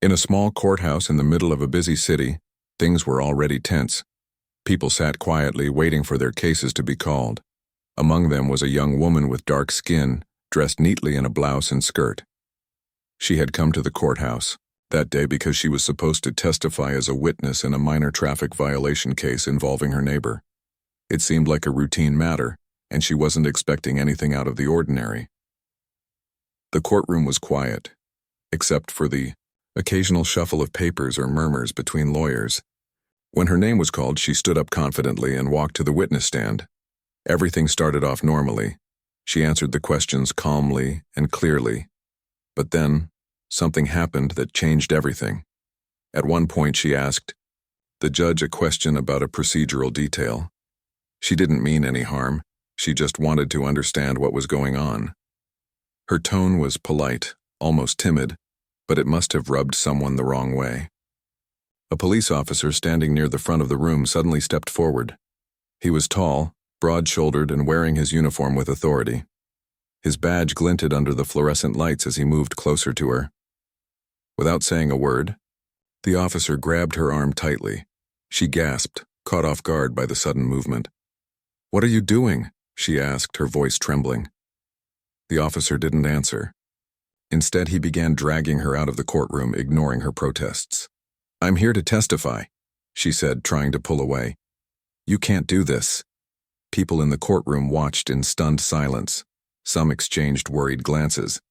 In a small courthouse in the middle of a busy city, things were already tense. People sat quietly, waiting for their cases to be called. Among them was a young woman with dark skin, dressed neatly in a blouse and skirt. She had come to the courthouse that day because she was supposed to testify as a witness in a minor traffic violation case involving her neighbor. It seemed like a routine matter, and she wasn't expecting anything out of the ordinary. The courtroom was quiet, except for the occasional shuffle of papers or murmurs between lawyers. When her name was called, she stood up confidently and walked to the witness stand. Everything started off normally. She answered the questions calmly and clearly. But then, something happened that changed everything. At one point, she asked the judge a question about a procedural detail. She didn't mean any harm. She just wanted to understand what was going on. Her tone was polite, almost timid, but it must have rubbed someone the wrong way. A police officer standing near the front of the room suddenly stepped forward. He was tall, broad-shouldered, and wearing his uniform with authority. His badge glinted under the fluorescent lights as he moved closer to her. Without saying a word, the officer grabbed her arm tightly. She gasped, caught off guard by the sudden movement. "What are you doing?" she asked, her voice trembling. The officer didn't answer. Instead, he began dragging her out of the courtroom, ignoring her protests. "I'm here to testify," she said, trying to pull away. "You can't do this." People in the courtroom watched in stunned silence. Some exchanged worried glances,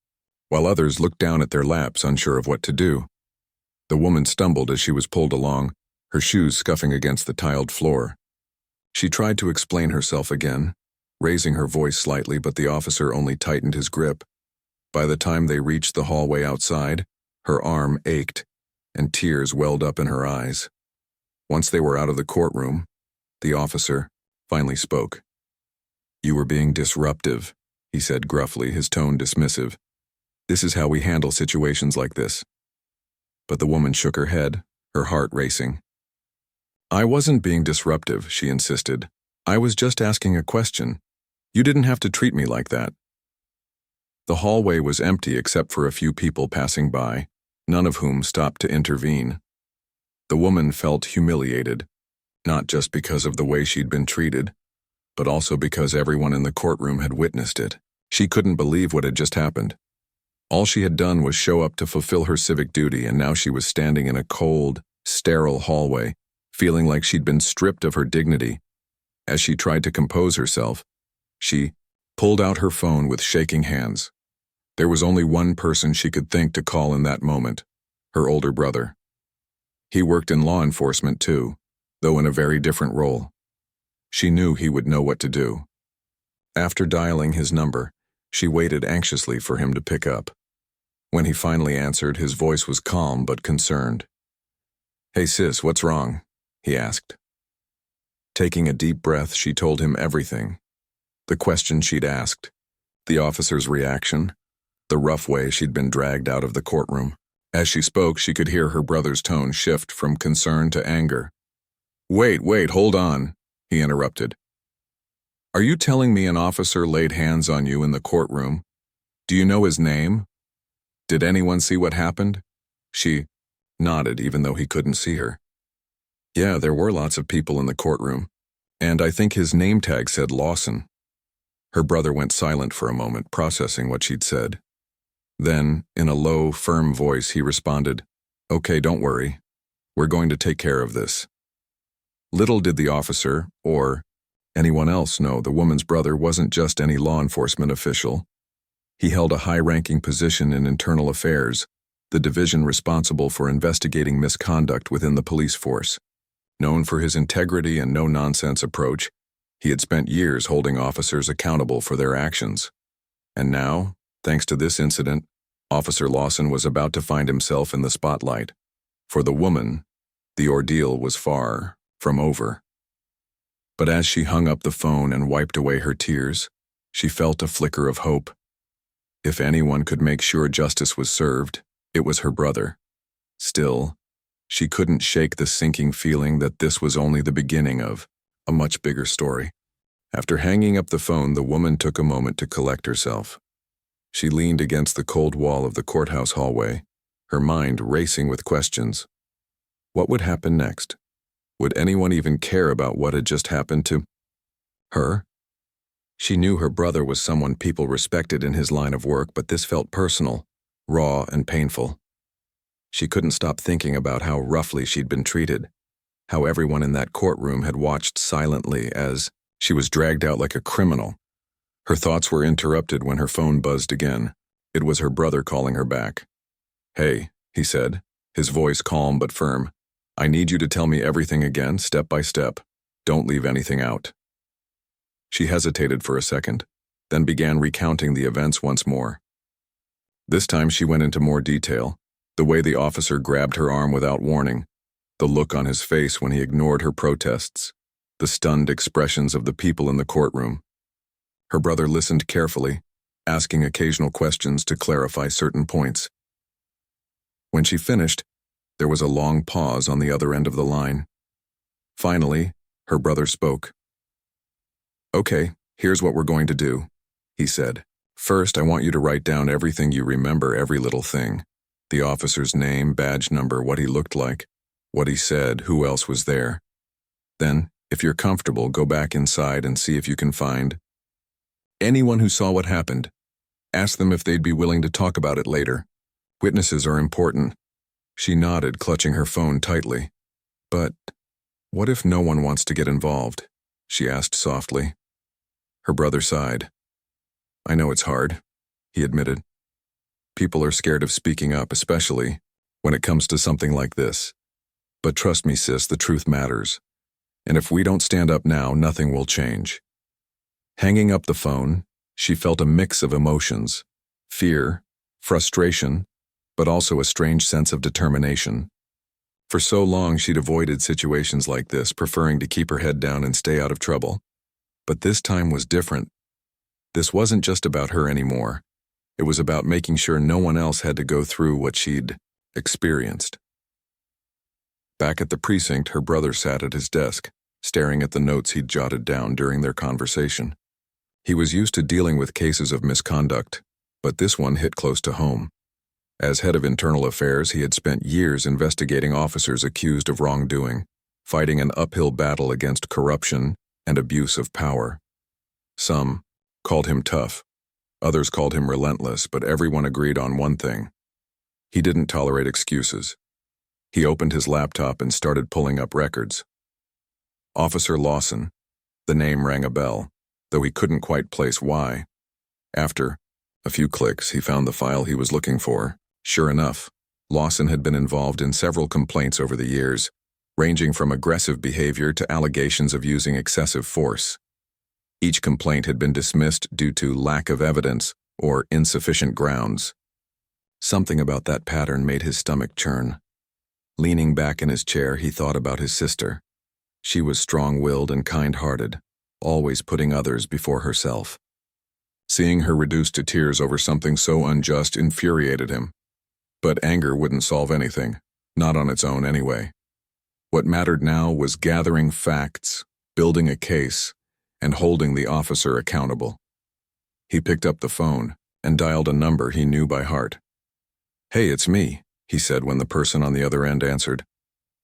while others looked down at their laps, unsure of what to do. The woman stumbled as she was pulled along, her shoes scuffing against the tiled floor. She tried to explain herself again, raising her voice slightly, but the officer only tightened his grip. By the time they reached the hallway outside, her arm ached, and tears welled up in her eyes. Once they were out of the courtroom, the officer finally spoke. "You were being disruptive," he said gruffly, his tone dismissive. "This is how we handle situations like this." But the woman shook her head, her heart racing. "I wasn't being disruptive," she insisted. "I was just asking a question. You didn't have to treat me like that." The hallway was empty except for a few people passing by, none of whom stopped to intervene. The woman felt humiliated, not just because of the way she'd been treated, but also because everyone in the courtroom had witnessed it. She couldn't believe what had just happened. All she had done was show up to fulfill her civic duty, and now she was standing in a cold, sterile hallway, feeling like she'd been stripped of her dignity. As she tried to compose herself, she pulled out her phone with shaking hands. There was only one person she could think to call in that moment, her older brother. He worked in law enforcement too, though in a very different role. She knew he would know what to do. After dialing his number, she waited anxiously for him to pick up. When he finally answered, his voice was calm but concerned. "Hey sis, what's wrong?" he asked. Taking a deep breath, she told him everything. The question she'd asked, the officer's reaction, the rough way she'd been dragged out of the courtroom. As she spoke, she could hear her brother's tone shift from concern to anger. Wait, hold on," he interrupted. "Are you telling me an officer laid hands on you in the courtroom? Do you know his name? Did anyone see what happened?" She nodded, even though he couldn't see her. "Yeah, there were lots of people in the courtroom, and I think his name tag said Lawson." Her brother went silent for a moment, processing what she'd said. Then, in a low, firm voice, he responded, "Okay, don't worry. We're going to take care of this." Little did the officer, or anyone else, know the woman's brother wasn't just any law enforcement official. He held a high-ranking position in internal affairs, the division responsible for investigating misconduct within the police force. Known for his integrity and no-nonsense approach, he had spent years holding officers accountable for their actions. And now, thanks to this incident, Officer Lawson was about to find himself in the spotlight. For the woman, the ordeal was far from over. But as she hung up the phone and wiped away her tears, she felt a flicker of hope. If anyone could make sure justice was served, it was her brother. Still, she couldn't shake the sinking feeling that this was only the beginning of a much bigger story. After hanging up the phone, the woman took a moment to collect herself. She leaned against the cold wall of the courthouse hallway, her mind racing with questions. What would happen next? Would anyone even care about what had just happened to her? She knew her brother was someone people respected in his line of work, but this felt personal, raw, and painful. She couldn't stop thinking about how roughly she'd been treated, how everyone in that courtroom had watched silently as she was dragged out like a criminal. Her thoughts were interrupted when her phone buzzed again. It was her brother calling her back. "Hey," he said, his voice calm but firm. "I need you to tell me everything again, step by step. Don't leave anything out." She hesitated for a second, then began recounting the events once more. This time she went into more detail, the way the officer grabbed her arm without warning, the look on his face when he ignored her protests, the stunned expressions of the people in the courtroom. Her brother listened carefully, asking occasional questions to clarify certain points. When she finished, there was a long pause on the other end of the line. Finally, her brother spoke. "Okay, here's what we're going to do," he said. "First, I want you to write down everything you remember, every little thing. The officer's name, badge number, what he looked like, what he said, who else was there. Then, if you're comfortable, go back inside and see if you can find anyone who saw what happened. Ask them if they'd be willing to talk about it later. Witnesses are important." She nodded, clutching her phone tightly. "But what if no one wants to get involved?" she asked softly. Her brother sighed. "I know it's hard," he admitted. "People are scared of speaking up, especially when it comes to something like this. But trust me, sis, the truth matters. And if we don't stand up now, nothing will change." Hanging up the phone, she felt a mix of emotions: fear, frustration, but also a strange sense of determination. For so long she'd avoided situations like this, preferring to keep her head down and stay out of trouble. But this time was different. This wasn't just about her anymore. It was about making sure no one else had to go through what she'd experienced. Back at the precinct, her brother sat at his desk, staring at the notes he'd jotted down during their conversation. He was used to dealing with cases of misconduct, but this one hit close to home. As head of internal affairs, he had spent years investigating officers accused of wrongdoing, fighting an uphill battle against corruption and abuse of power. Some called him tough, others called him relentless, but everyone agreed on one thing: he didn't tolerate excuses. He opened his laptop and started pulling up records. Officer Lawson. The name rang a bell, though he couldn't quite place why. After a few clicks, he found the file he was looking for. Sure enough, Lawson had been involved in several complaints over the years, ranging from aggressive behavior to allegations of using excessive force. Each complaint had been dismissed due to lack of evidence or insufficient grounds. Something about that pattern made his stomach churn. Leaning back in his chair, he thought about his sister. She was strong-willed and kind-hearted, always putting others before herself. Seeing her reduced to tears over something so unjust infuriated him. But anger wouldn't solve anything, not on its own anyway. What mattered now was gathering facts, building a case, and holding the officer accountable. He picked up the phone and dialed a number he knew by heart. "Hey, it's me," he said when the person on the other end answered.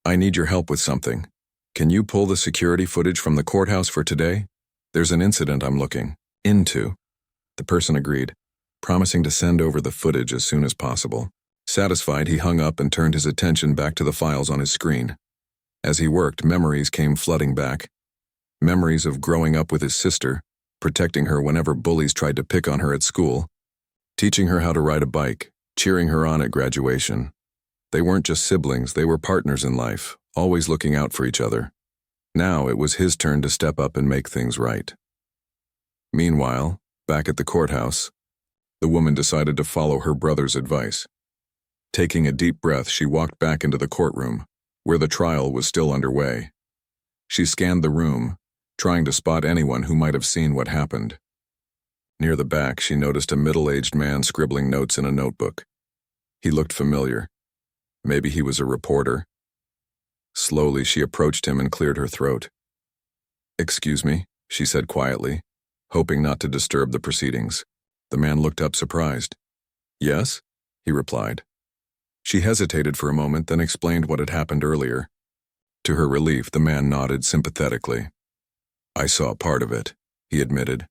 "I need your help with something. Can you pull the security footage from the courthouse for today? There's an incident I'm looking into." The person agreed, promising to send over the footage as soon as possible. Satisfied, he hung up and turned his attention back to the files on his screen. As he worked, memories came flooding back. Memories of growing up with his sister, protecting her whenever bullies tried to pick on her at school, teaching her how to ride a bike, cheering her on at graduation. They weren't just siblings, they were partners in life, always looking out for each other. Now it was his turn to step up and make things right. Meanwhile, back at the courthouse, the woman decided to follow her brother's advice. Taking a deep breath, she walked back into the courtroom, where the trial was still underway. She scanned the room, trying to spot anyone who might have seen what happened. Near the back, she noticed a middle-aged man scribbling notes in a notebook. He looked familiar. Maybe he was a reporter. Slowly, she approached him and cleared her throat. "Excuse me," she said quietly, hoping not to disturb the proceedings. The man looked up surprised. "Yes?" he replied. She hesitated for a moment, then explained what had happened earlier. To her relief, the man nodded sympathetically. "I saw part of it," he admitted.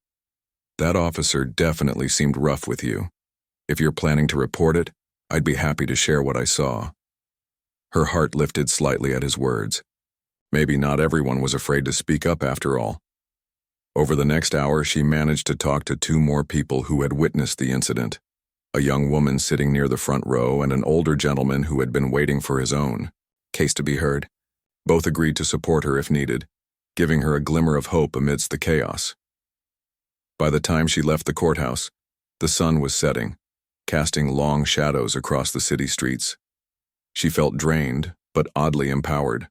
"That officer definitely seemed rough with you. If you're planning to report it, I'd be happy to share what I saw." Her heart lifted slightly at his words. Maybe not everyone was afraid to speak up after all. Over the next hour, she managed to talk to 2 more people who had witnessed the incident. A young woman sitting near the front row and an older gentleman who had been waiting for his own case to be heard. Both agreed to support her if needed, giving her a glimmer of hope amidst the chaos. By the time she left the courthouse, the sun was setting, casting long shadows across the city streets. She felt drained, but oddly empowered.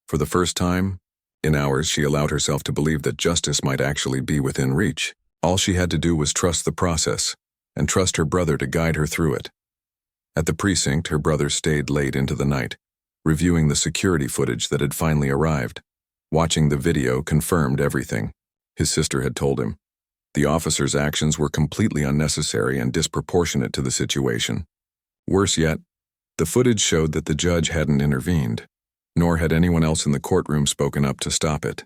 For the first time in hours, she allowed herself to believe that justice might actually be within reach. All she had to do was trust the process, and trust her brother to guide her through it. At the precinct, her brother stayed late into the night, reviewing the security footage that had finally arrived. Watching the video confirmed everything his sister had told him. The officer's actions were completely unnecessary and disproportionate to the situation. Worse yet, the footage showed that the judge hadn't intervened, nor had anyone else in the courtroom spoken up to stop it.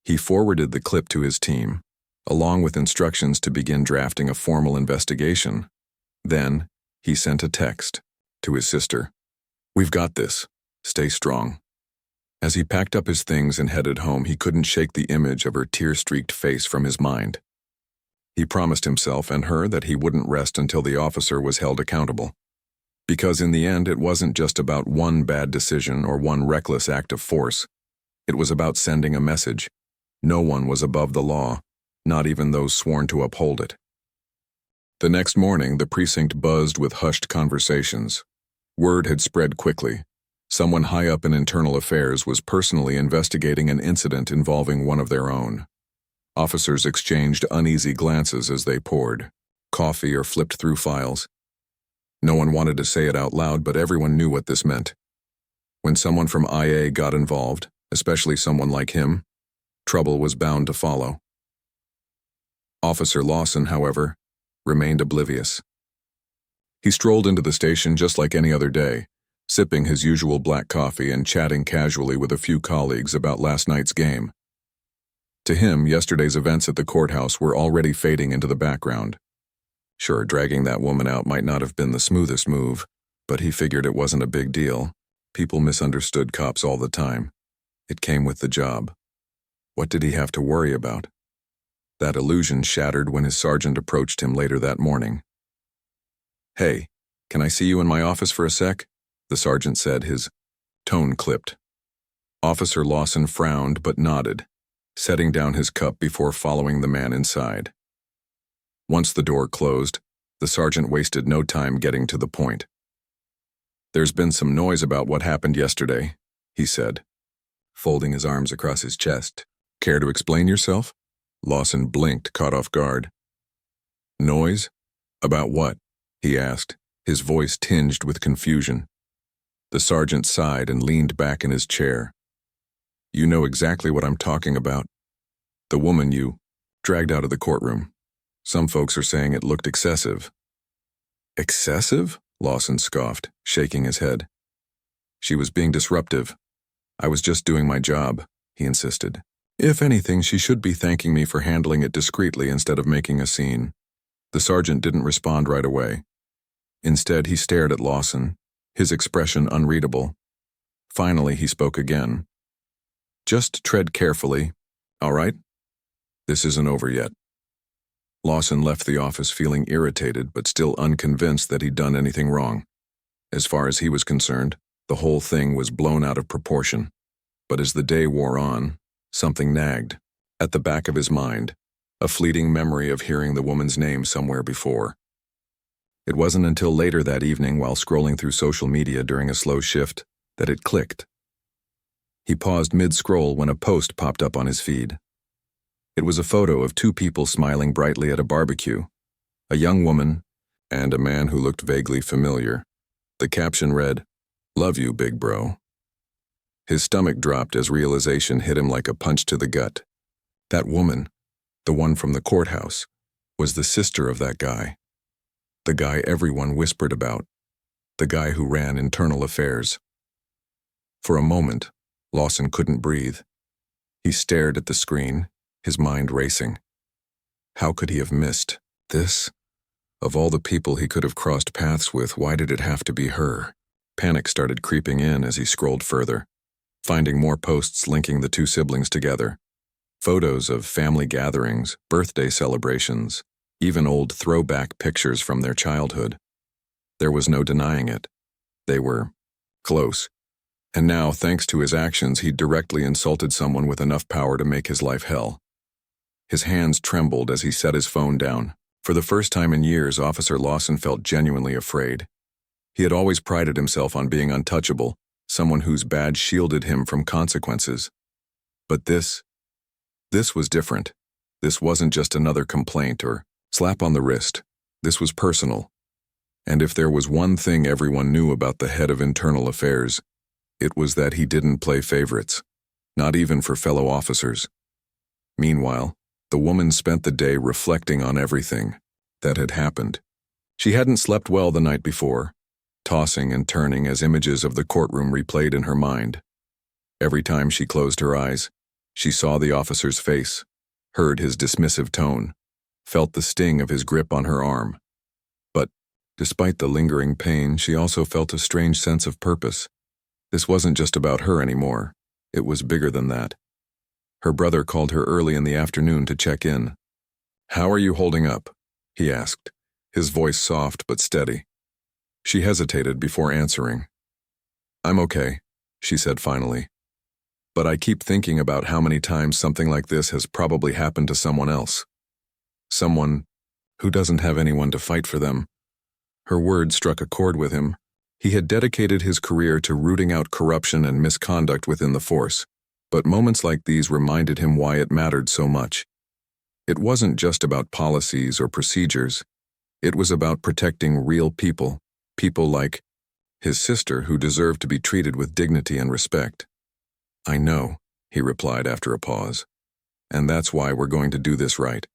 He forwarded the clip to his team, along with instructions to begin drafting a formal investigation. Then, he sent a text to his sister. "We've got this. Stay strong." As he packed up his things and headed home, he couldn't shake the image of her tear-streaked face from his mind. He promised himself and her that he wouldn't rest until the officer was held accountable. Because in the end, it wasn't just about one bad decision or one reckless act of force. It was about sending a message. No one was above the law, not even those sworn to uphold it. The next morning, the precinct buzzed with hushed conversations. Word had spread quickly. Someone high up in internal affairs was personally investigating an incident involving one of their own. Officers exchanged uneasy glances as they poured coffee or flipped through files. No one wanted to say it out loud, but everyone knew what this meant. When someone from IA got involved, especially someone like him, trouble was bound to follow. Officer Lawson, however, remained oblivious. He strolled into the station just like any other day, sipping his usual black coffee and chatting casually with a few colleagues about last night's game. To him, yesterday's events at the courthouse were already fading into the background. Sure, dragging that woman out might not have been the smoothest move, but he figured it wasn't a big deal. People misunderstood cops all the time. It came with the job. What did he have to worry about? That illusion shattered when his sergeant approached him later that morning. "Hey, can I see you in my office for a sec?" the sergeant said, his tone clipped. Officer Lawson frowned but nodded, setting down his cup before following the man inside. Once the door closed, the sergeant wasted no time getting to the point. "There's been some noise about what happened yesterday," he said, folding his arms across his chest. "Care to explain yourself?" Lawson blinked, caught off guard. "Noise? About what?" he asked, his voice tinged with confusion. The sergeant sighed and leaned back in his chair. "You know exactly what I'm talking about. The woman you dragged out of the courtroom. Some folks are saying it looked excessive." "Excessive?" Lawson scoffed, shaking his head. "She was being disruptive. I was just doing my job," he insisted. "If anything, she should be thanking me for handling it discreetly instead of making a scene." The sergeant didn't respond right away. Instead, he stared at Lawson, his expression unreadable. Finally, he spoke again. "Just tread carefully, all right? This isn't over yet." Lawson left the office feeling irritated but still unconvinced that he'd done anything wrong. As far as he was concerned, the whole thing was blown out of proportion. But as the day wore on, something nagged. At the back of his mind, a fleeting memory of hearing the woman's name somewhere before. It wasn't until later that evening, while scrolling through social media during a slow shift, that it clicked. He paused mid-scroll when a post popped up on his feed. It was a photo of 2 people smiling brightly at a barbecue, a young woman and a man who looked vaguely familiar. The caption read, "Love you, big bro." His stomach dropped as realization hit him like a punch to the gut. That woman, the one from the courthouse, was the sister of that guy. The guy everyone whispered about. the guy who ran internal affairs. For a moment, Lawson couldn't breathe. He stared at the screen, his mind racing. How could he have missed this? Of all the people he could have crossed paths with, why did it have to be her? Panic started creeping in as he scrolled further, finding more posts linking the two siblings together. Photos of family gatherings, birthday celebrations, even old throwback pictures from their childhood. There was no denying it. They were close. And now, thanks to his actions, he'd directly insulted someone with enough power to make his life hell. His hands trembled as he set his phone down. For the first time in years, Officer Lawson felt genuinely afraid. He had always prided himself on being untouchable, someone whose badge shielded him from consequences. But this was different. This wasn't just another complaint or slap on the wrist. This was personal. And if there was one thing everyone knew about the head of internal affairs, it was that he didn't play favorites, not even for fellow officers. Meanwhile, the woman spent the day reflecting on everything that had happened. She hadn't slept well the night before, tossing and turning as images of the courtroom replayed in her mind. Every time she closed her eyes, she saw the officer's face, heard his dismissive tone, felt the sting of his grip on her arm. But, despite the lingering pain, she also felt a strange sense of purpose. This wasn't just about her anymore. It was bigger than that. Her brother called her early in the afternoon to check in. "How are you holding up?" he asked, his voice soft but steady. She hesitated before answering. "I'm okay," she said finally. "But I keep thinking about how many times something like this has probably happened to someone else. Someone who doesn't have anyone to fight for them." Her words struck a chord with him. He had dedicated his career to rooting out corruption and misconduct within the force. But moments like these reminded him why it mattered so much. It wasn't just about policies or procedures. It was about protecting real people, people like his sister who deserved to be treated with dignity and respect. "I know," he replied after a pause. "And that's why we're going to do this right.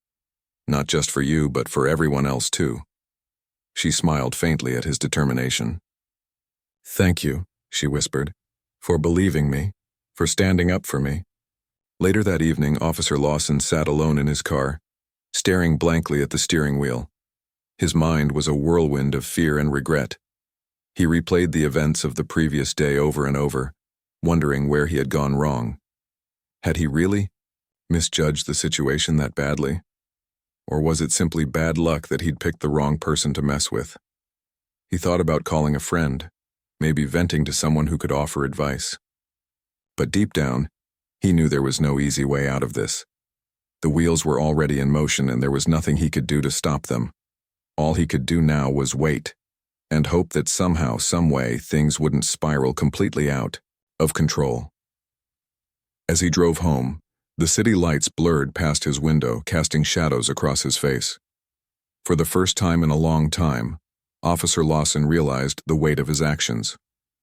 Not just for you, but for everyone else too." She smiled faintly at his determination. "Thank you," she whispered, "for believing me. For standing up for me." Later that evening, Officer Lawson sat alone in his car, staring blankly at the steering wheel. His mind was a whirlwind of fear and regret. He replayed the events of the previous day over and over, wondering where he had gone wrong. Had he really misjudged the situation that badly? Or was it simply bad luck that he'd picked the wrong person to mess with? He thought about calling a friend, maybe venting to someone who could offer advice. But deep down, he knew there was no easy way out of this. The wheels were already in motion and there was nothing he could do to stop them. All he could do now was wait, and hope that somehow, some way, things wouldn't spiral completely out of control. As he drove home, the city lights blurred past his window, casting shadows across his face. For the first time in a long time, Officer Lawson realized the weight of his actions.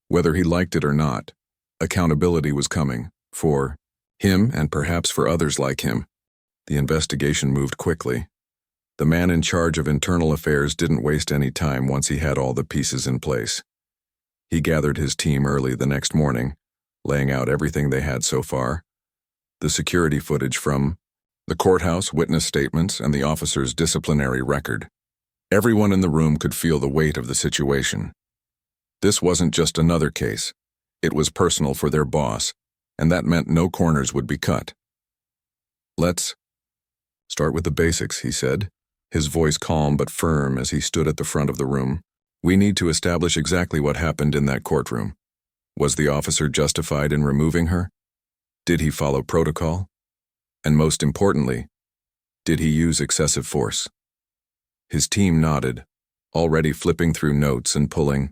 Whether he liked it or not, accountability was coming, for him and perhaps for others like him. The investigation moved quickly. The man in charge of internal affairs didn't waste any time once he had all the pieces in place. He gathered his team early the next morning, laying out everything they had so far. The security footage from the courthouse, witness statements, and the officer's disciplinary record. Everyone in the room could feel the weight of the situation. This wasn't just another case. It was personal for their boss, and that meant no corners would be cut. "Let's start with the basics," he said, his voice calm but firm as he stood at the front of the room. "We need to establish exactly what happened in that courtroom. Was the officer justified in removing her? Did he follow protocol? And most importantly, did he use excessive force?" His team nodded, already flipping through notes and pulling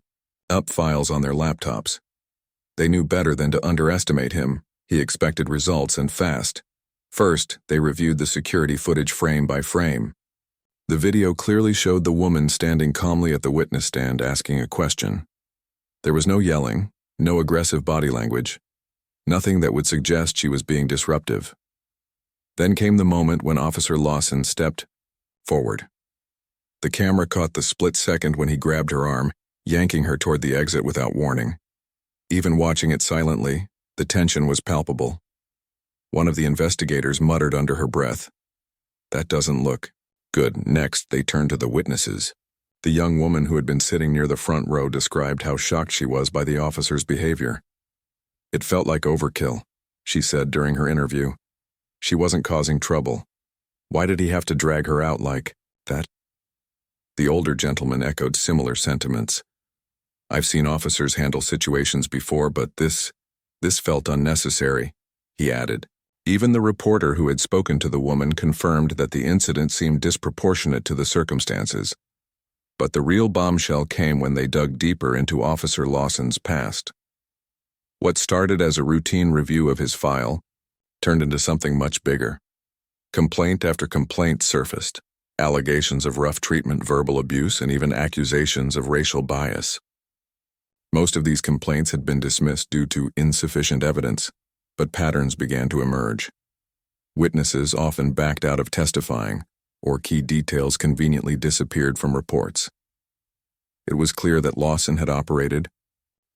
up files on their laptops. They knew better than to underestimate him. He expected results and fast. First, they reviewed the security footage frame by frame. The video clearly showed the woman standing calmly at the witness stand asking a question. There was no yelling, no aggressive body language, nothing that would suggest she was being disruptive. Then came the moment when Officer Lawson stepped forward. The camera caught the split second when he grabbed her arm, yanking her toward the exit without warning. Even watching it silently, the tension was palpable. One of the investigators muttered under her breath, "That doesn't look good." Next, they turned to the witnesses. The young woman who had been sitting near the front row described how shocked she was by the officer's behavior. "It felt like overkill," she said during her interview. "She wasn't causing trouble. Why did he have to drag her out like that?" The older gentleman echoed similar sentiments. "I've seen officers handle situations before, but this felt unnecessary," he added. Even the reporter who had spoken to the woman confirmed that the incident seemed disproportionate to the circumstances. But the real bombshell came when they dug deeper into Officer Lawson's past. What started as a routine review of his file turned into something much bigger. Complaint after complaint surfaced, allegations of rough treatment, verbal abuse, and even accusations of racial bias. Most of these complaints had been dismissed due to insufficient evidence, but patterns began to emerge. Witnesses often backed out of testifying, or key details conveniently disappeared from reports. It was clear that Lawson had operated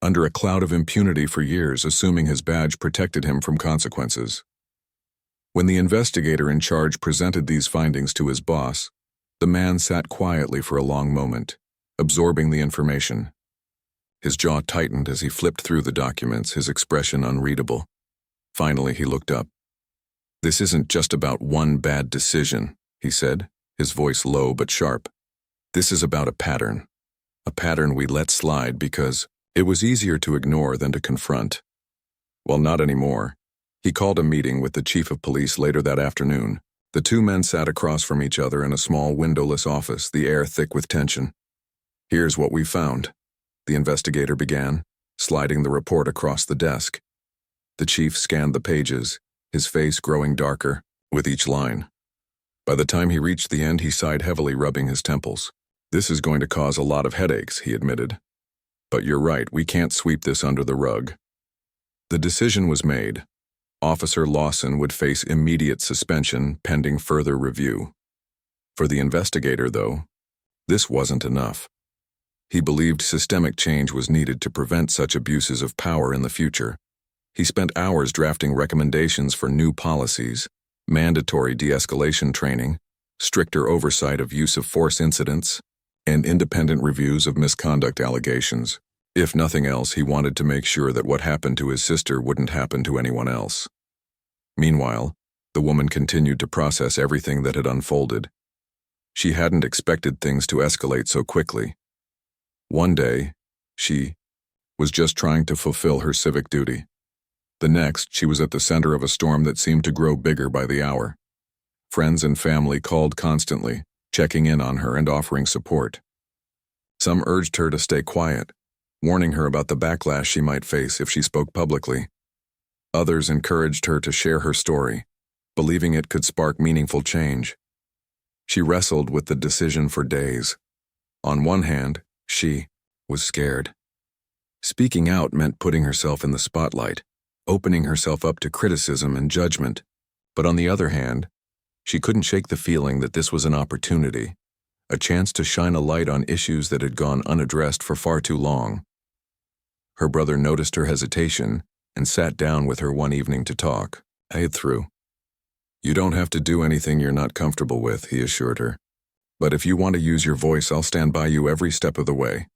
under a cloud of impunity for years, assuming his badge protected him from consequences. When the investigator in charge presented these findings to his boss, the man sat quietly for a long moment, absorbing the information. His jaw tightened as he flipped through the documents, his expression unreadable. Finally, he looked up. "This isn't just about one bad decision," he said, his voice low but sharp. "This is about a pattern we let slide because it was easier to ignore than to confront." Well, not anymore. He called a meeting with the chief of police later that afternoon. The two men sat across from each other in a small windowless office, the air thick with tension. "Here's what we found," the investigator began, sliding the report across the desk. The chief scanned the pages, his face growing darker with each line. By the time he reached the end, he sighed heavily, rubbing his temples. "This is going to cause a lot of headaches," he admitted. "But you're right, we can't sweep this under the rug." The decision was made. Officer Lawson would face immediate suspension pending further review. For the investigator, though, this wasn't enough. He believed systemic change was needed to prevent such abuses of power in the future. He spent hours drafting recommendations for new policies, mandatory de-escalation training, stricter oversight of use of force incidents, and independent reviews of misconduct allegations. If nothing else, he wanted to make sure that what happened to his sister wouldn't happen to anyone else. Meanwhile, the woman continued to process everything that had unfolded. She hadn't expected things to escalate so quickly. One day, she was just trying to fulfill her civic duty. The next, she was at the center of a storm that seemed to grow bigger by the hour. Friends and family called constantly, checking in on her and offering support. Some urged her to stay quiet, warning her about the backlash she might face if she spoke publicly. Others encouraged her to share her story, believing it could spark meaningful change. She wrestled with the decision for days. On one hand, she was scared. Speaking out meant putting herself in the spotlight, opening herself up to criticism and judgment. But on the other hand, she couldn't shake the feeling that this was an opportunity, a chance to shine a light on issues that had gone unaddressed for far too long. Her brother noticed her hesitation and sat down with her one evening to talk. "It through. You don't have to do anything you're not comfortable with," he assured her. "But if you want to use your voice, I'll stand by you every step of the way."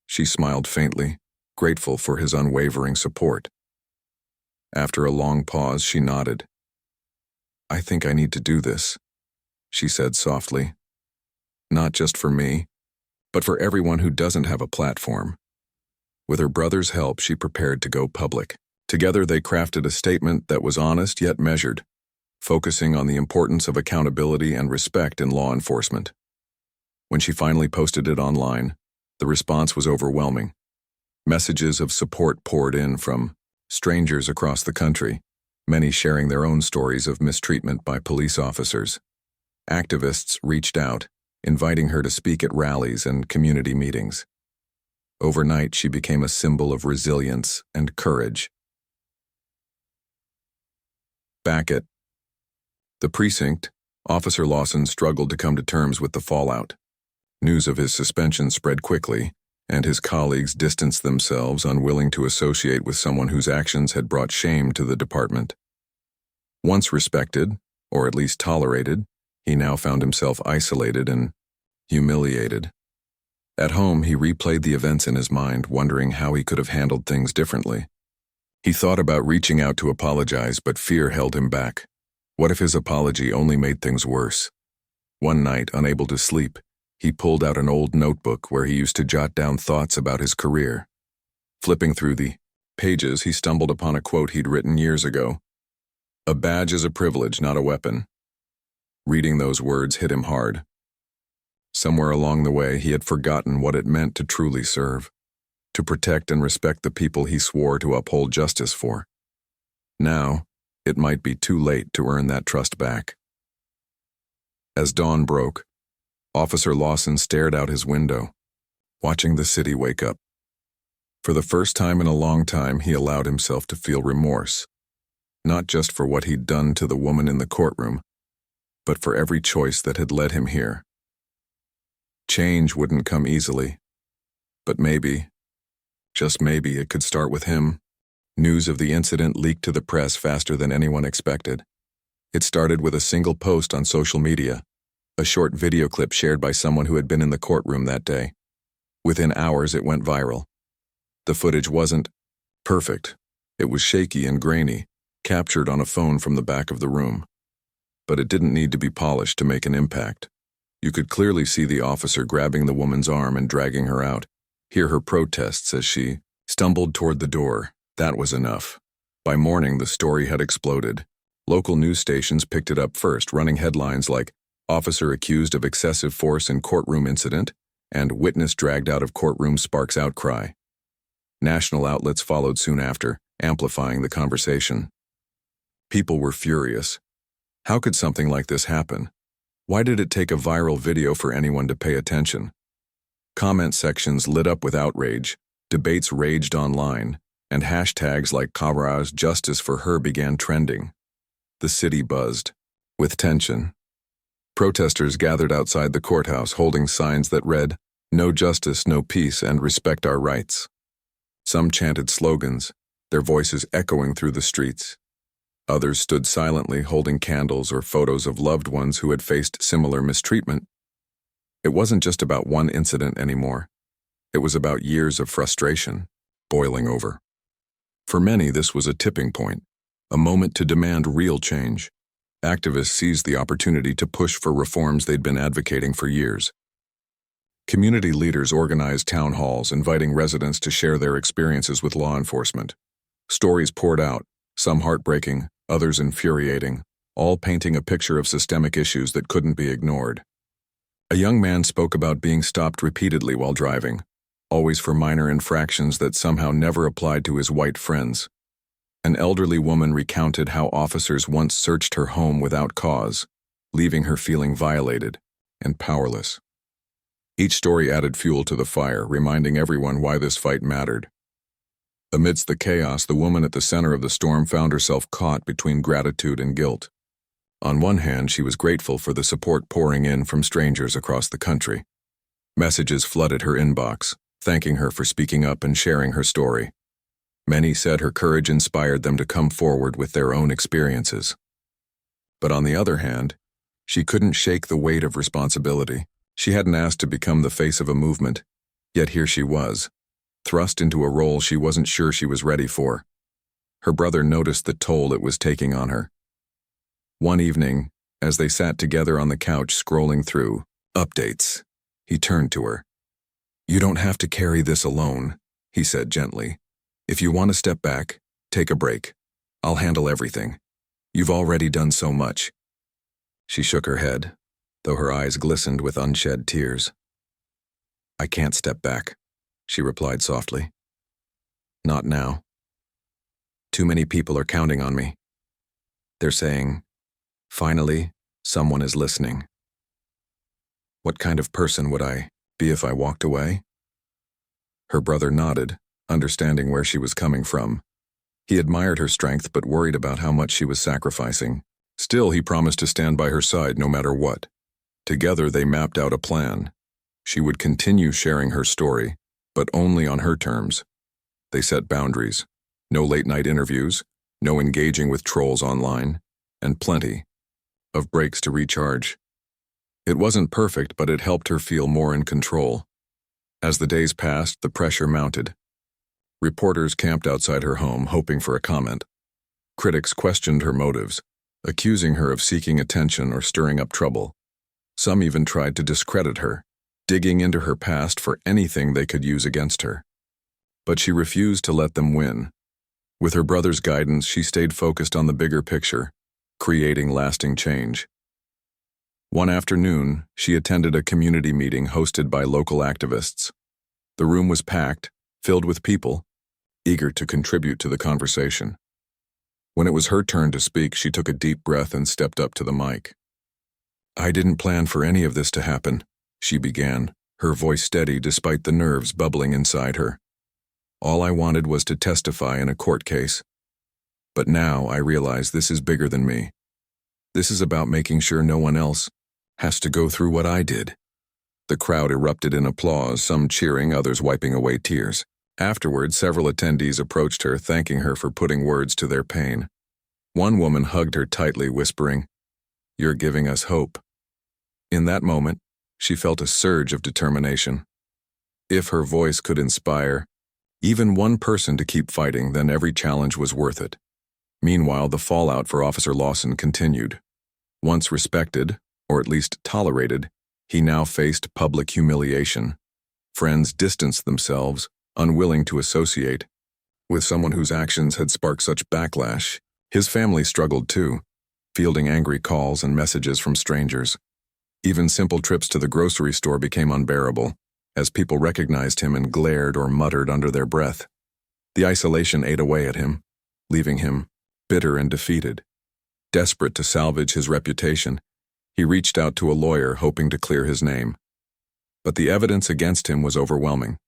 She smiled faintly, grateful for his unwavering support. After a long pause, she nodded. "I think I need to do this," she said softly. "Not just for me, but for everyone who doesn't have a platform." With her brother's help, she prepared to go public. Together, they crafted a statement that was honest yet measured, focusing on the importance of accountability and respect in law enforcement. When she finally posted it online, the response was overwhelming. Messages of support poured in from strangers across the country, many sharing their own stories of mistreatment by police officers. Activists reached out, inviting her to speak at rallies and community meetings. Overnight, she became a symbol of resilience and courage. Back at the precinct, Officer Lawson struggled to come to terms with the fallout. News of his suspension spread quickly, and his colleagues distanced themselves, unwilling to associate with someone whose actions had brought shame to the department. Once respected, or at least tolerated, he now found himself isolated and humiliated. At home, he replayed the events in his mind, wondering how he could have handled things differently. He thought about reaching out to apologize, but fear held him back. What if his apology only made things worse? One night, unable to sleep, he pulled out an old notebook where he used to jot down thoughts about his career. Flipping through the pages, he stumbled upon a quote he'd written years ago. "A badge is a privilege, not a weapon." Reading those words hit him hard. Somewhere along the way, he had forgotten what it meant to truly serve, to protect and respect the people he swore to uphold justice for. Now, it might be too late to earn that trust back. As dawn broke, Officer Lawson stared out his window, watching the city wake up. For the first time in a long time, he allowed himself to feel remorse, not just for what he'd done to the woman in the courtroom, but for every choice that had led him here. Change wouldn't come easily, but maybe, just maybe, it could start with him. News of the incident leaked to the press faster than anyone expected. It started with a single post on social media, a short video clip shared by someone who had been in the courtroom that day. Within hours, it went viral. The footage wasn't perfect. It was shaky and grainy, captured on a phone from the back of the room. But it didn't need to be polished to make an impact. You could clearly see the officer grabbing the woman's arm and dragging her out, hear her protests as she stumbled toward the door. That was enough. By morning, the story had exploded. Local news stations picked it up first, running headlines like "Officer accused of excessive force in courtroom incident" and "Witness dragged out of courtroom sparks outcry." National outlets followed soon after, amplifying the conversation. People were furious. How could something like this happen? Why did it take a viral video for anyone to pay attention? Comment sections lit up with outrage, debates raged online, and hashtags like "Kavara's Justice for Her" began trending. The city buzzed with tension. Protesters gathered outside the courthouse holding signs that read, "No justice, no peace, and respect our rights." Some chanted slogans, their voices echoing through the streets. Others stood silently holding candles or photos of loved ones who had faced similar mistreatment. It wasn't just about one incident anymore. It was about years of frustration, boiling over. For many, this was a tipping point, a moment to demand real change. Activists seized the opportunity to push for reforms they'd been advocating for years. Community leaders organized town halls, inviting residents to share their experiences with law enforcement. Stories poured out, some heartbreaking, others infuriating, all painting a picture of systemic issues that couldn't be ignored. A young man spoke about being stopped repeatedly while driving, always for minor infractions that somehow never applied to his white friends. An elderly woman recounted how officers once searched her home without cause, leaving her feeling violated and powerless. Each story added fuel to the fire, reminding everyone why this fight mattered. Amidst the chaos, the woman at the center of the storm found herself caught between gratitude and guilt. On one hand, she was grateful for the support pouring in from strangers across the country. Messages flooded her inbox, thanking her for speaking up and sharing her story. Many said her courage inspired them to come forward with their own experiences. But on the other hand, she couldn't shake the weight of responsibility. She hadn't asked to become the face of a movement, yet here she was, thrust into a role she wasn't sure she was ready for. Her brother noticed the toll it was taking on her. One evening, as they sat together on the couch scrolling through updates, he turned to her. "You don't have to carry this alone," he said gently. "If you want to step back, take a break. I'll handle everything. You've already done so much." She shook her head, though her eyes glistened with unshed tears. "I can't step back," she replied softly. "Not now. Too many people are counting on me. They're saying, 'Finally, someone is listening.' What kind of person would I be if I walked away?" Her brother nodded, understanding where she was coming from. He admired her strength but worried about how much she was sacrificing. Still, he promised to stand by her side no matter what. Together, they mapped out a plan. She would continue sharing her story, but only on her terms. They set boundaries. No late-night interviews, no engaging with trolls online, and plenty of breaks to recharge. It wasn't perfect, but it helped her feel more in control. As the days passed, the pressure mounted. Reporters camped outside her home, hoping for a comment. Critics questioned her motives, accusing her of seeking attention or stirring up trouble. Some even tried to discredit her, digging into her past for anything they could use against her. But she refused to let them win. With her brother's guidance, she stayed focused on the bigger picture, creating lasting change. One afternoon, she attended a community meeting hosted by local activists. The room was packed, filled with people, eager to contribute to the conversation. When it was her turn to speak, she took a deep breath and stepped up to the mic. "I didn't plan for any of this to happen," she began, her voice steady despite the nerves bubbling inside her. "All I wanted was to testify in a court case. But now I realize this is bigger than me. This is about making sure no one else has to go through what I did." The crowd erupted in applause, some cheering, others wiping away tears. Afterward, several attendees approached her, thanking her for putting words to their pain. One woman hugged her tightly, whispering, "You're giving us hope." In that moment, she felt a surge of determination. If her voice could inspire even one person to keep fighting, then every challenge was worth it. Meanwhile, the fallout for Officer Lawson continued. Once respected, or at least tolerated, he now faced public humiliation. Friends distanced themselves, unwilling to associate with someone whose actions had sparked such backlash. His family struggled too, fielding angry calls and messages from strangers. Even simple trips to the grocery store became unbearable, as people recognized him and glared or muttered under their breath. The isolation ate away at him, leaving him bitter and defeated. Desperate to salvage his reputation, he reached out to a lawyer hoping to clear his name. But the evidence against him was overwhelming.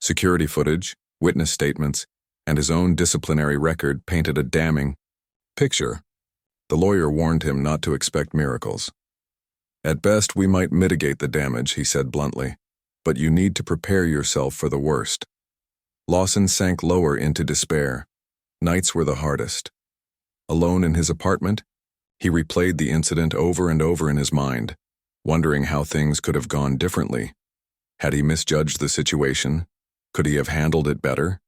Security footage, witness statements, and his own disciplinary record painted a damning picture. The lawyer warned him not to expect miracles. "At best, we might mitigate the damage," he said bluntly, "but you need to prepare yourself for the worst." Lawson sank lower into despair. Nights were the hardest. Alone in his apartment, he replayed the incident over and over in his mind, wondering how things could have gone differently. Had he misjudged the situation? Could he have handled it better?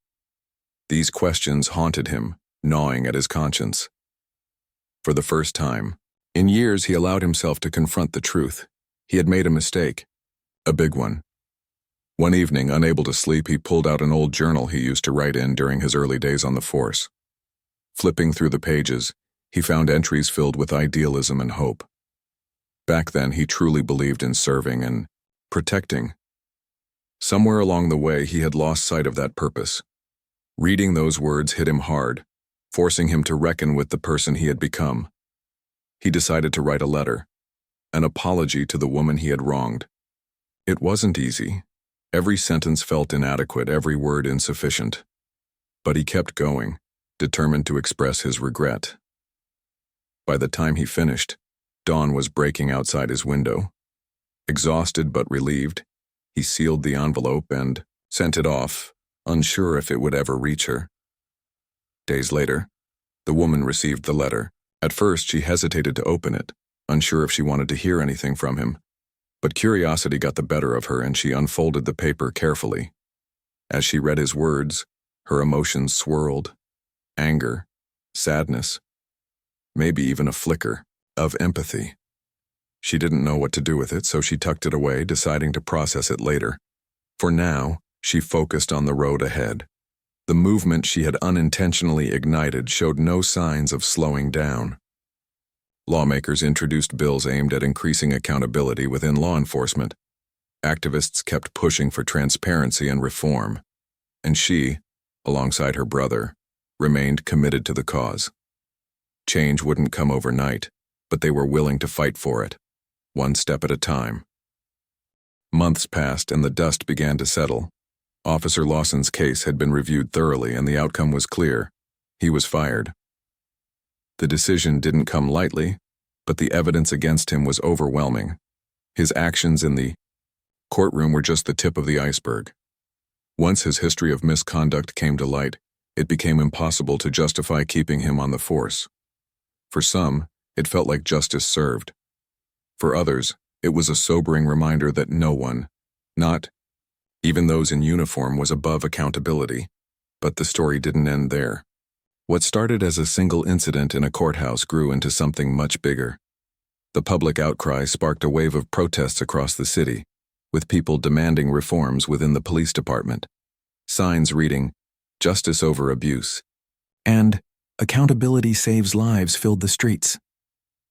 These questions haunted him, gnawing at his conscience. For the first time in years, he allowed himself to confront the truth. He had made a mistake, a big one. One evening, unable to sleep, he pulled out an old journal he used to write in during his early days on the force. Flipping through the pages, he found entries filled with idealism and hope. Back then, he truly believed in serving and protecting. Somewhere along the way, he had lost sight of that purpose. Reading those words hit him hard, forcing him to reckon with the person he had become. He decided to write a letter, an apology to the woman he had wronged. It wasn't easy. Every sentence felt inadequate, every word insufficient. But he kept going, determined to express his regret. By the time he finished, dawn was breaking outside his window. Exhausted but relieved, he sealed the envelope and sent it off, unsure if it would ever reach her. Days later, the woman received the letter. At first, she hesitated to open it, unsure if she wanted to hear anything from him. But curiosity got the better of her, and she unfolded the paper carefully. As she read his words, her emotions swirled. Anger, sadness, maybe even a flicker of empathy. She didn't know what to do with it, so she tucked it away, deciding to process it later. For now, she focused on the road ahead. The movement she had unintentionally ignited showed no signs of slowing down. Lawmakers introduced bills aimed at increasing accountability within law enforcement. Activists kept pushing for transparency and reform. And she, alongside her brother, remained committed to the cause. Change wouldn't come overnight, but they were willing to fight for it, one step at a time. Months passed and the dust began to settle. Officer Lawson's case had been reviewed thoroughly and the outcome was clear. He was fired. The decision didn't come lightly, but the evidence against him was overwhelming. His actions in the courtroom were just the tip of the iceberg. Once his history of misconduct came to light, it became impossible to justify keeping him on the force. For some, it felt like justice served. For others, it was a sobering reminder that no one, not even those in uniform, was above accountability. But the story didn't end there. What started as a single incident in a courthouse grew into something much bigger. The public outcry sparked a wave of protests across the city, with people demanding reforms within the police department. Signs reading, "Justice over abuse," and "Accountability saves lives" filled the streets.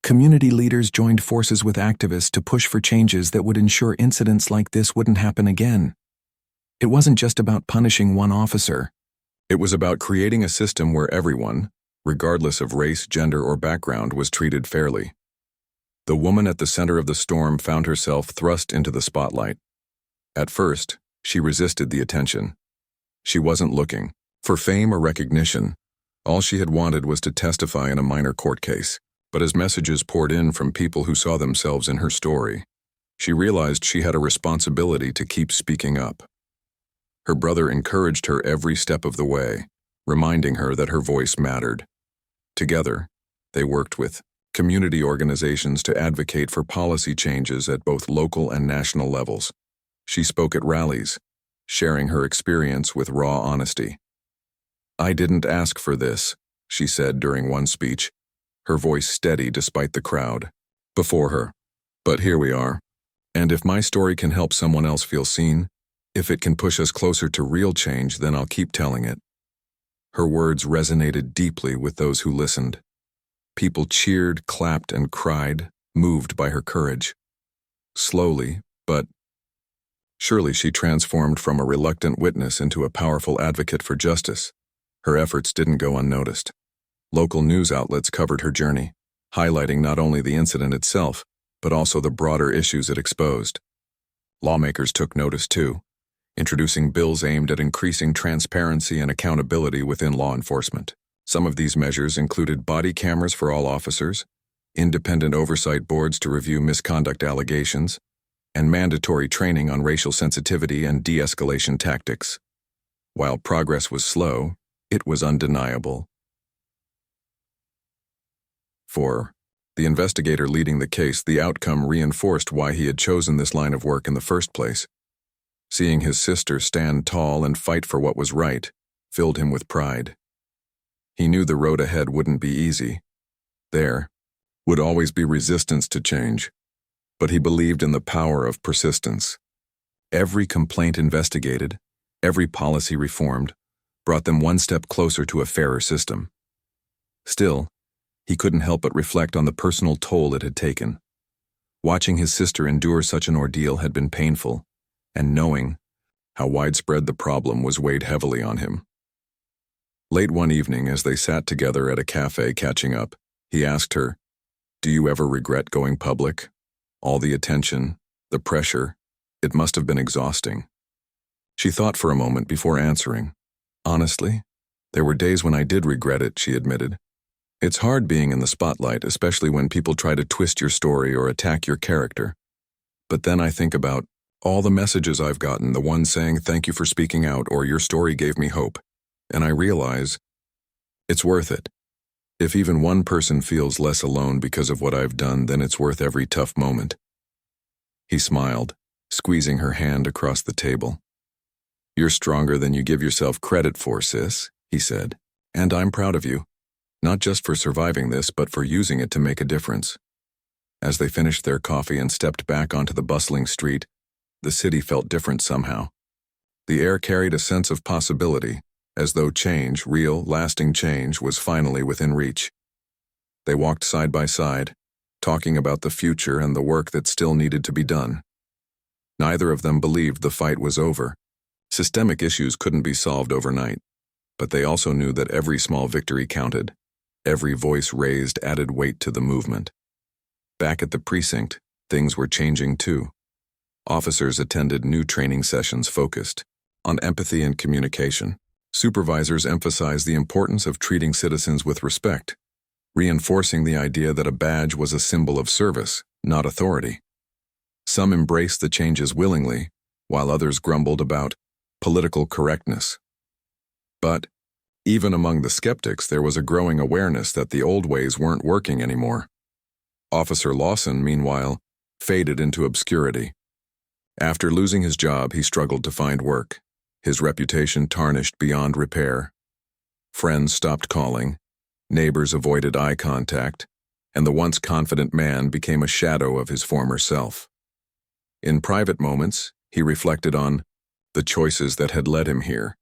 Community leaders joined forces with activists to push for changes that would ensure incidents like this wouldn't happen again. It wasn't just about punishing one officer. It was about creating a system where everyone, regardless of race, gender, or background, was treated fairly. The woman at the center of the storm found herself thrust into the spotlight. At first, she resisted the attention. She wasn't looking for fame or recognition. All she had wanted was to testify in a minor court case. But as messages poured in from people who saw themselves in her story, she realized she had a responsibility to keep speaking up. Her brother encouraged her every step of the way, reminding her that her voice mattered. Together, they worked with community organizations to advocate for policy changes at both local and national levels. She spoke at rallies, sharing her experience with raw honesty. "I didn't ask for this," she said during one speech, her voice steady despite the crowd before her. "But here we are. And if my story can help someone else feel seen, if it can push us closer to real change, then I'll keep telling it." Her words resonated deeply with those who listened. People cheered, clapped, and cried, moved by her courage. Slowly, but surely, she transformed from a reluctant witness into a powerful advocate for justice. Her efforts didn't go unnoticed. Local news outlets covered her journey, highlighting not only the incident itself, but also the broader issues it exposed. Lawmakers took notice too, introducing bills aimed at increasing transparency and accountability within law enforcement. Some of these measures included body cameras for all officers, independent oversight boards to review misconduct allegations, and mandatory training on racial sensitivity and de-escalation tactics. While progress was slow, it was undeniable. For the investigator leading the case, the outcome reinforced why he had chosen this line of work in the first place. Seeing his sister stand tall and fight for what was right filled him with pride. He knew the road ahead wouldn't be easy. There would always be resistance to change, but he believed in the power of persistence. Every complaint investigated, every policy reformed, brought them one step closer to a fairer system. Still, he couldn't help but reflect on the personal toll it had taken. Watching his sister endure such an ordeal had been painful, and knowing how widespread the problem was weighed heavily on him. Late one evening, as they sat together at a cafe catching up, he asked her, "Do you ever regret going public? All the attention, the pressure, it must have been exhausting." She thought for a moment before answering. "Honestly, there were days when I did regret it," she admitted. "It's hard being in the spotlight, especially when people try to twist your story or attack your character. But then I think about all the messages I've gotten, the ones saying thank you for speaking out or your story gave me hope, and I realize it's worth it. If even one person feels less alone because of what I've done, then it's worth every tough moment." He smiled, squeezing her hand across the table. "You're stronger than you give yourself credit for, sis," he said, "and I'm proud of you. Not just for surviving this, but for using it to make a difference." As they finished their coffee and stepped back onto the bustling street, the city felt different somehow. The air carried a sense of possibility, as though change, real, lasting change, was finally within reach. They walked side by side, talking about the future and the work that still needed to be done. Neither of them believed the fight was over. Systemic issues couldn't be solved overnight, but they also knew that every small victory counted. Every voice raised added weight to the movement. Back at the precinct, things were changing too. Officers attended new training sessions focused on empathy and communication. Supervisors emphasized the importance of treating citizens with respect, reinforcing the idea that a badge was a symbol of service, not authority. Some embraced the changes willingly, while others grumbled about political correctness. But, even among the skeptics, there was a growing awareness that the old ways weren't working anymore. Officer Lawson, meanwhile, faded into obscurity. After losing his job, he struggled to find work, his reputation tarnished beyond repair. Friends stopped calling, neighbors avoided eye contact, and the once confident man became a shadow of his former self. In private moments, he reflected on the choices that had led him here.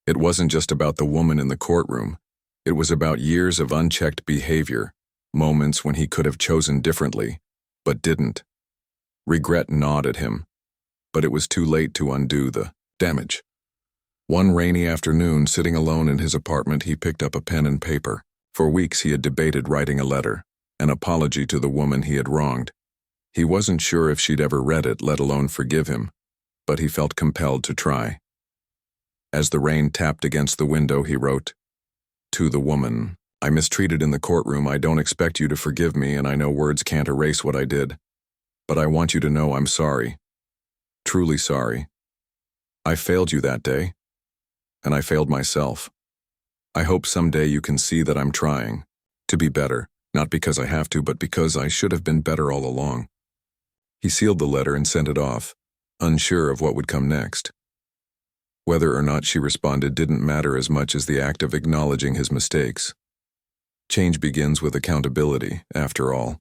It wasn't just about the woman in the courtroom. It was about years of unchecked behavior, moments when he could have chosen differently, but didn't. Regret gnawed at him, but it was too late to undo the damage. One rainy afternoon, sitting alone in his apartment, he picked up a pen and paper. For weeks he had debated writing a letter, an apology to the woman he had wronged. He wasn't sure if she'd ever read it, let alone forgive him, but he felt compelled to try. As the rain tapped against the window, he wrote, "To the woman, I mistreated in the courtroom. I don't expect you to forgive me, and I know words can't erase what I did. But I want you to know I'm sorry. Truly sorry. I failed you that day, and I failed myself. I hope someday you can see that I'm trying to be better, not because I have to, but because I should have been better all along." He sealed the letter and sent it off, unsure of what would come next. Whether or not she responded didn't matter as much as the act of acknowledging his mistakes. Change begins with accountability, after all.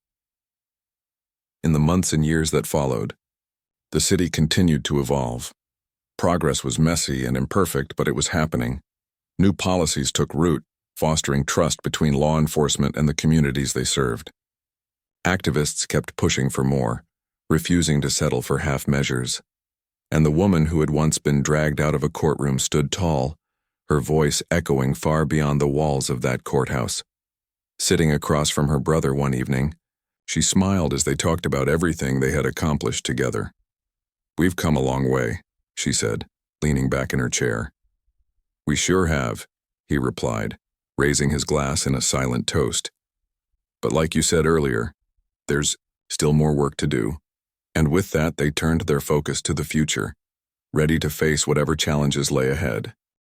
In the months and years that followed, the city continued to evolve. Progress was messy and imperfect, but it was happening. New policies took root, fostering trust between law enforcement and the communities they served. Activists kept pushing for more, refusing to settle for half measures. And the woman who had once been dragged out of a courtroom stood tall, her voice echoing far beyond the walls of that courthouse. Sitting across from her brother one evening, she smiled as they talked about everything they had accomplished together. "We've come a long way," she said, leaning back in her chair. "We sure have," he replied, raising his glass in a silent toast. "But like you said earlier, there's still more work to do." And with that, they turned their focus to the future, ready to face whatever challenges lay ahead.